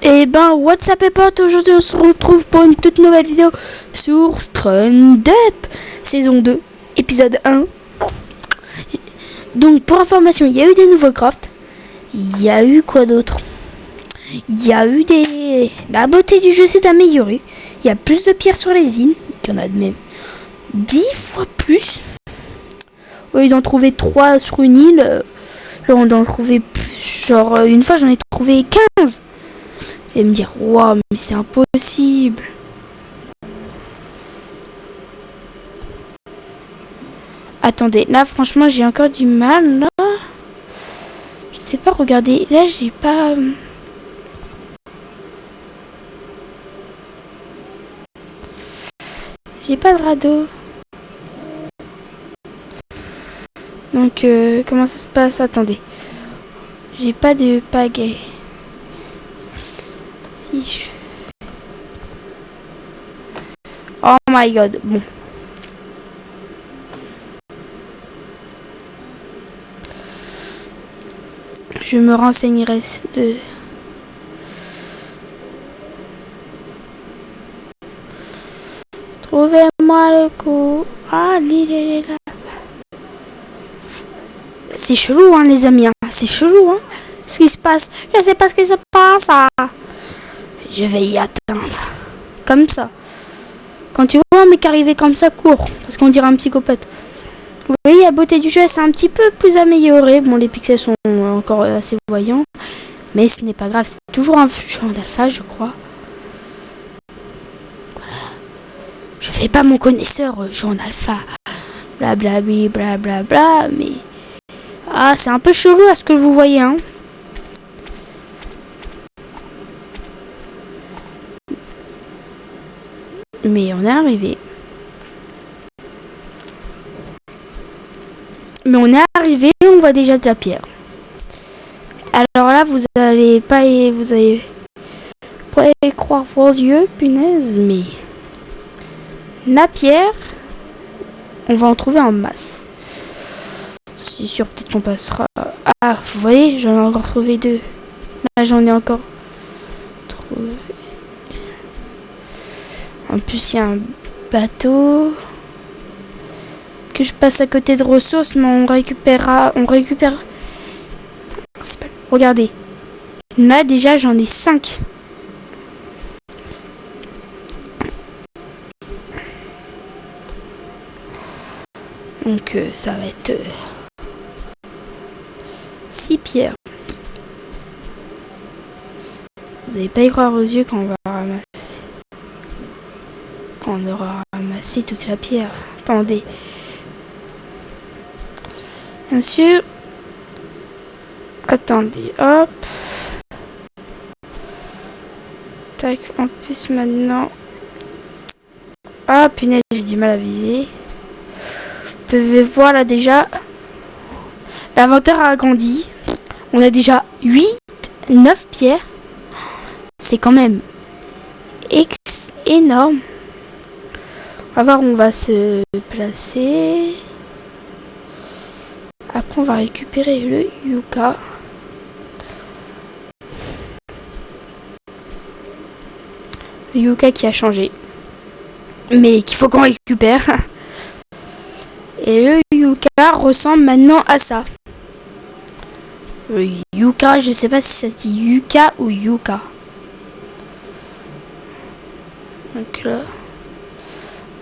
Et ben, what's up les potes, aujourd'hui on se retrouve pour une toute nouvelle vidéo sur Stranded, saison 2, épisode 1. Donc pour information, il y a eu des nouveaux crafts, il y a eu quoi d'autre? Il y a eu la beauté du jeu s'est améliorée, il y a plus de pierres sur les îles, il y en a même 10 fois plus. Au lieu d'en trouver 3 sur une île, genre on d'en trouver plus, genre une fois j'en ai trouvé 15. Vous allez me dire, waouh, mais c'est impossible. Attendez, là franchement j'ai encore du mal là. Je sais pas, regardez, là j'ai pas... J'ai pas de radeau. Donc comment ça se passe? Attendez. J'ai pas de pagaie. Si je... Oh my god, bon. Je me renseignerai de... Trouvez-moi le coup. Ah, l'île est là. C'est chelou, hein, les amis. Hein. C'est chelou, hein. Ce qui se passe. Je sais pas ce qui se passe. Ah. Je vais y atteindre. Comme ça. Quand tu vois un mec arriver comme ça, cours. Parce qu'on dirait un psychopathe. Vous voyez, la beauté du jeu, c'est un petit peu plus amélioré. Bon, les pixels sont encore assez voyants. Mais ce n'est pas grave. C'est toujours un jeu en alpha, je crois. Voilà. Je fais pas mon connaisseur jeu en alpha. Blablabli, blablabla. Mais... Ah, c'est un peu chelou à ce que vous voyez, hein. Mais on est arrivé. Mais on est arrivé, on voit déjà de la pierre. Alors là, vous allez pas croire vos yeux, punaise, mais la pierre, on va en trouver en masse. C'est sûr, peut-être qu'on passera. Ah, vous voyez, j'en ai encore trouvé 2. Là, j'en ai encore trouvé. En plus, il y a un bateau. Que je passe à côté de ressources, mais on récupère. C'est pas... Regardez. Là, déjà, j'en ai 5. Donc, ça va être 6 pierres. Vous n'allez pas y croire aux yeux quand on va ramasser. Quand on aura ramassé toute la pierre. Attendez. Bien sûr. Attendez, hop. Tac, en plus maintenant. Ah, punaise, j'ai du mal à viser. Vous pouvez voir là déjà. L'inventaire a agrandi. On a déjà 9 pierres. C'est quand même énorme. On va voir où on va se placer. Après, on va récupérer le yucca. Le yucca qui a changé. Mais qu'il faut qu'on récupère. Et le yucca ressemble maintenant à ça. Le yucca, je sais pas si ça se dit yucca ou yucca. Donc là,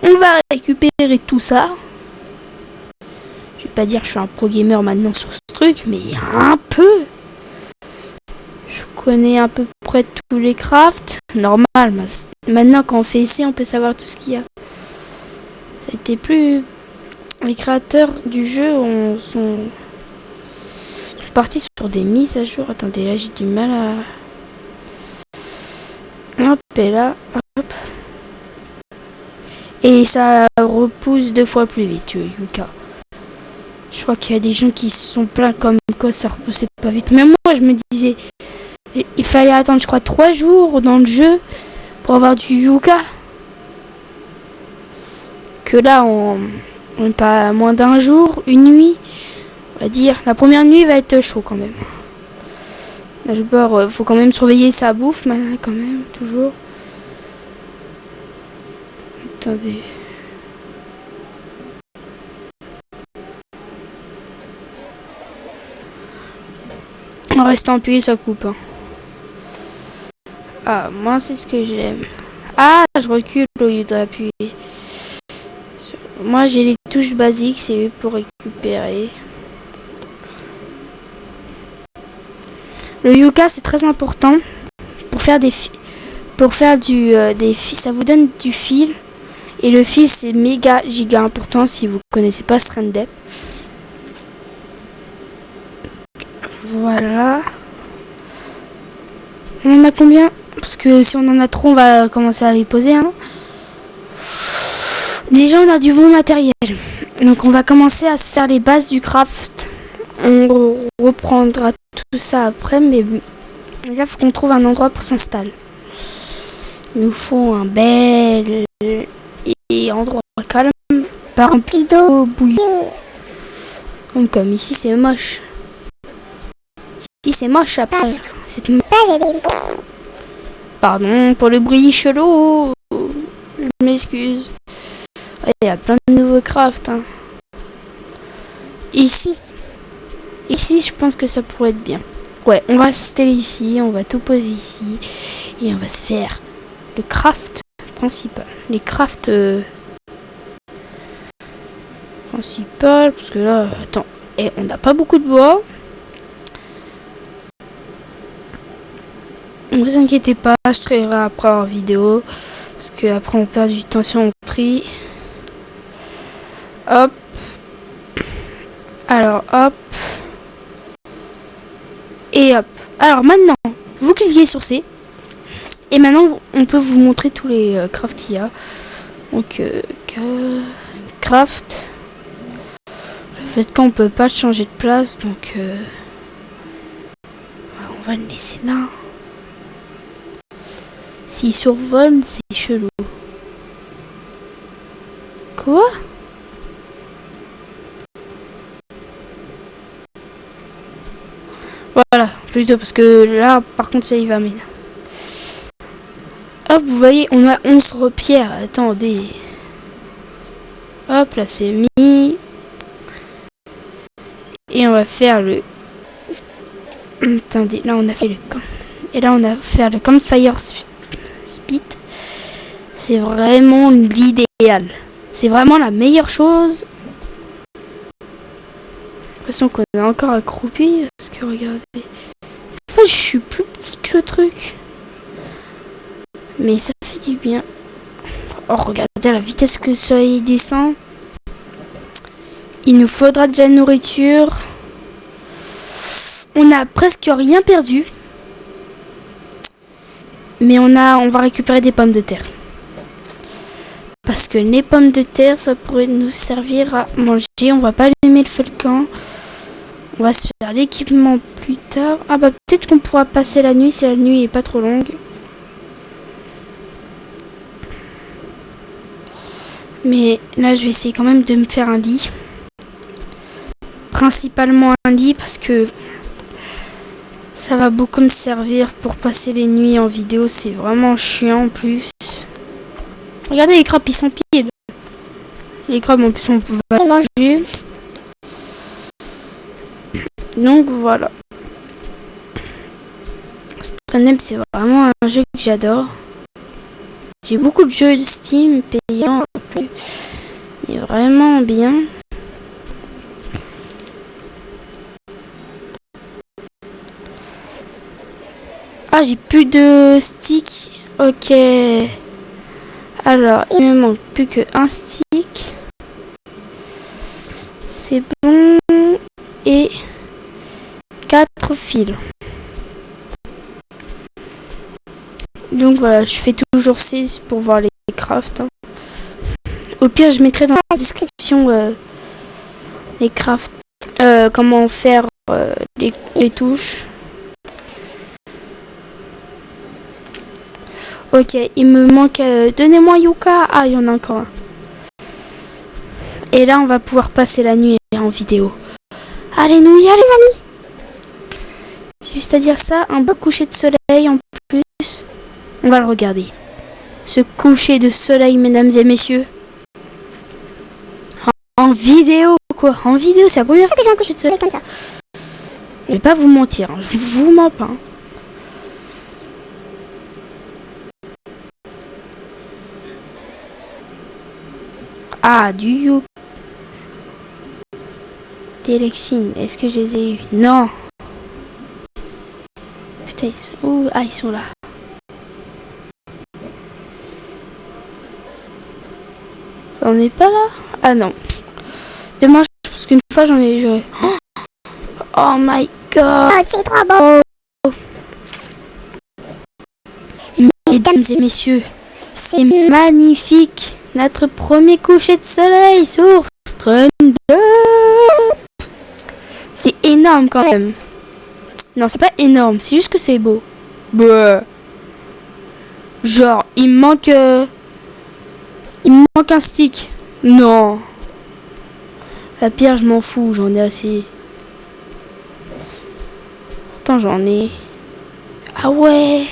on va récupérer tout ça. Je vais pas dire que je suis un pro gamer maintenant sur ce truc, mais un peu. Je connais à peu près tous les crafts. Normal, maintenant quand on fait essai, on peut savoir tout ce qu'il y a. Ça a été plus... Les créateurs du jeu sont partis sur des mises à jour. Attendez, là j'ai du mal à... Hop, et là, hop. Et ça repousse 2 fois plus vite, yucca. Je crois qu'il y a des gens qui se sont plaints comme quoi ça repoussait pas vite. Même moi, je me disais, il fallait attendre, je crois, 3 jours dans le jeu pour avoir du yucca. Que là, on pas moins d'un jour, une nuit, on va dire. La première nuit va être chaud quand même. D'abord, faut quand même surveiller sa bouffe, maintenant, quand même, toujours. Attendez. En restant appuyé, ça coupe. Hein. Ah, moi, c'est ce que j'aime. Ah, je recule au lieu d'appuyer. Moi, j'ai les touches basiques, c'est eux pour récupérer. Le yucca, c'est très important pour faire des fils. Ça vous donne du fil. Et le fil, c'est méga giga important si vous connaissez pas Strandep. Voilà. On en a combien? Parce que si on en a trop, on va commencer à les poser. Hein. Déjà, on a du bon matériel. Donc, on va commencer à se faire les bases du craft. On reprendra tout ça après, mais déjà, il faut qu'on trouve un endroit pour s'installer. Il nous faut un bel endroit calme, pas rempli d'eau bouillante. Donc, comme ici, c'est moche. Si c'est moche après. Pardon pour le bruit chelou. Je m'excuse. Il y a plein de nouveaux crafts. Hein. Ici, je pense que ça pourrait être bien. Ouais, on va s'installer ici, on va tout poser ici. Et on va se faire le craft principal. Les crafts principal. Parce que là, attends. Et on n'a pas beaucoup de bois. Ne vous inquiétez pas, je trierai après en vidéo. Parce que après on perd du temps si on trie. Hop. Alors hop. Et hop. Alors maintenant, vous cliquez sur C. Et maintenant on peut vous montrer tous les crafts qu'il y a. Donc craft. Le fait qu'on peut pas changer de place. Donc on va le laisser là. S'il survole, c'est chelou. Quoi? Voilà, plutôt parce que là, par contre, là, il va m'aider. Hop, vous voyez, on a 11 repères. Attendez. Hop, là, c'est mis. Et on va faire le... Attendez, là, on a fait le... Et là, on a fait le campfire Spit, c'est vraiment l'idéal. C'est vraiment la meilleure chose. J'ai l'impression qu'on est encore accroupi. Parce que regardez. Des fois, je suis plus petit que le truc. Mais ça fait du bien. Oh, regardez la vitesse que le soleil descend. Il nous faudra de la nourriture. On a presque rien perdu. Mais on va récupérer des pommes de terre. Parce que les pommes de terre, ça pourrait nous servir à manger. On va pas allumer le feu de camp. On va se faire l'équipement plus tard. Ah bah peut-être qu'on pourra passer la nuit si la nuit est pas trop longue. Mais là, je vais essayer quand même de me faire un lit. Principalement un lit parce que ça va beaucoup me servir pour passer les nuits en vidéo. C'est vraiment chiant en plus. Regardez les crabes, ils sont pile. Les crabes en plus on peut les manger. Donc voilà. Strandep, c'est vraiment un jeu que j'adore. J'ai beaucoup de jeux de Steam payants en plus. Mais vraiment bien. Ah, j'ai plus de stick. Ok. Alors, il me manque plus qu'un stick. C'est bon. Et 4 fils. Donc voilà, je fais toujours 6 pour voir les crafts. Hein. Au pire, je mettrai dans la description les crafts. Comment faire les touches. Ok, il me manque... Donnez-moi Yuka. Ah, il y en a encore un. Et là, on va pouvoir passer la nuit en vidéo. Allez, nous y aller, les amis. Juste C'est-à-dire ça, un beau coucher de soleil en plus. On va le regarder. Ce coucher de soleil, mesdames et messieurs. En vidéo, quoi. En vidéo, c'est la première fois que j'ai un coucher de soleil comme ça. Je vais pas vous mentir, hein. Je vous mens pas. Hein. Ah, du You. Téléchine, est-ce que je les ai eus? Non. Putain, ils sont où? Ah, ils sont là. Ça en est pas là? Ah non. Demain, je pense qu'une fois, j'en ai joué. Oh my god. Oh, c'est trop beau. Mesdames et messieurs, c'est magnifique. Notre premier coucher de soleil sur Stranded. C'est énorme quand même. Non, c'est pas énorme, c'est juste que c'est beau. Bruh. Genre, il me manque un stick. Non. La pierre, je m'en fous, j'en ai assez. Pourtant, j'en ai. Ah ouais.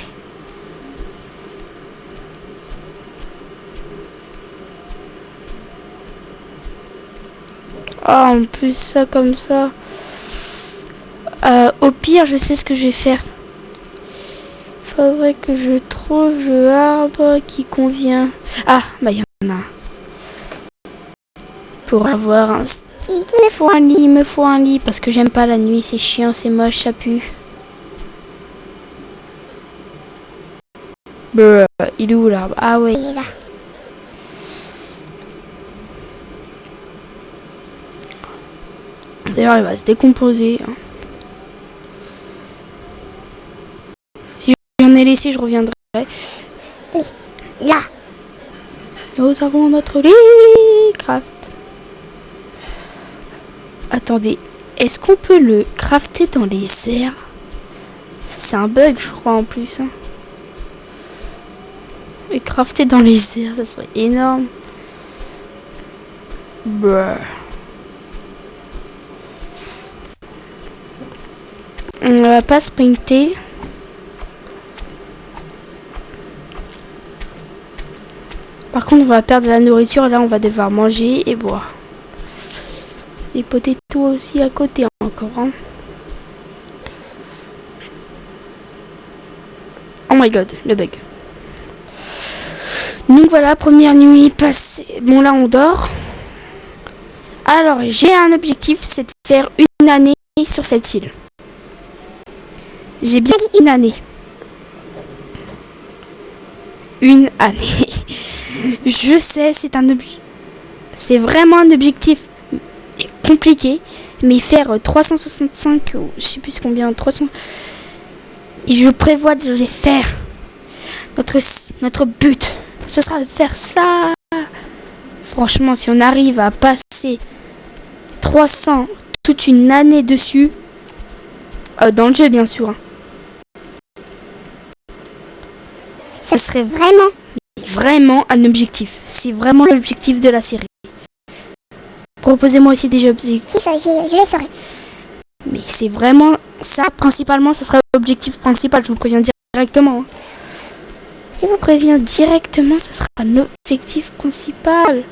Ah, en plus, ça comme ça. Au pire, je sais ce que je vais faire. Faudrait que je trouve le arbre qui convient. Ah, bah il y en a un. Pour avoir un stick, il me faut un lit, parce que j'aime pas la nuit, c'est chiant, c'est moche, ça pue. Bruh, il est où l'arbre? Ah ouais, il est là. D'ailleurs, il va se décomposer. Hein. Si j'en ai laissé, je reviendrai. Oui, là. Nous avons notre lit craft. Attendez, est-ce qu'on peut le crafter dans les airs? Ça, c'est un bug, je crois, en plus. Hein. Et crafter dans les airs, ça serait énorme. Bruh. On va pas sprinter. Par contre, on va perdre de la nourriture. Là, on va devoir manger et boire. Des potatoes aussi à côté encore. Hein. Oh my god, le bug. Donc voilà, première nuit passée. Bon, là, on dort. Alors, j'ai un objectif, c'est de faire une année sur cette île. J'ai bien dit une année. Une année. Je sais, c'est vraiment un objectif compliqué. Mais faire 365, je sais plus combien, 300... Et je prévois de les faire. Notre but, ce sera de faire ça. Franchement, si on arrive à passer 300 toute une année dessus, dans le jeu bien sûr, hein. Ça serait vraiment un objectif. C'est vraiment l'objectif de la série. Proposez-moi aussi des objectifs, je les ferai. Mais c'est vraiment ça, principalement, ça sera l'objectif principal, je vous préviens directement. Hein. Je vous préviens directement, ça sera l'objectif principal.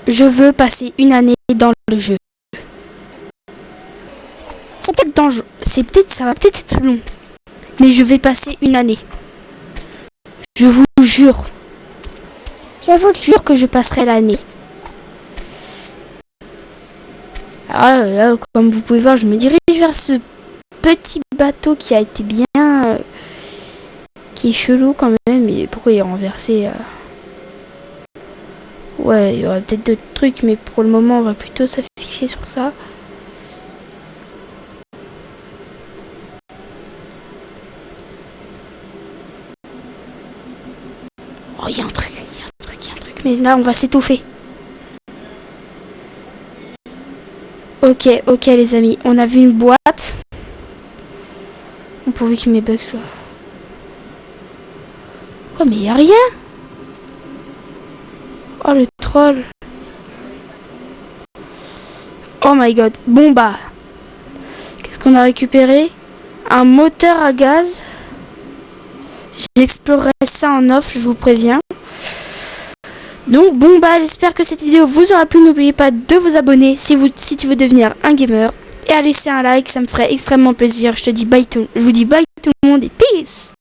Je veux passer une année dans le jeu. C'est peut-être dangereux, ça va peut-être être long. Mais je vais passer une année. Je vous jure. Je vous jure que je passerai l'année. Alors là, comme vous pouvez voir, je me dirige vers ce petit bateau qui a été bien... qui est chelou quand même. Mais pourquoi il est renversé Ouais, il y aurait peut-être d'autres trucs, mais pour le moment, on va plutôt s'afficher sur ça. Oh, il y a un truc, mais là, on va s'étouffer. Ok, les amis, on a vu une boîte. Pourvu que mes bugs soient... Quoi, mais il n'y a rien. Oh, le troll. Oh my god. Bon, bah. Qu'est-ce qu'on a récupéré un moteur à gaz. J'explorerai ça en off, je vous préviens. Donc bon bah j'espère que cette vidéo vous aura plu. N'oubliez pas de vous abonner si tu veux devenir un gamer. Et à laisser un like, ça me ferait extrêmement plaisir. Je vous dis bye tout le monde et peace.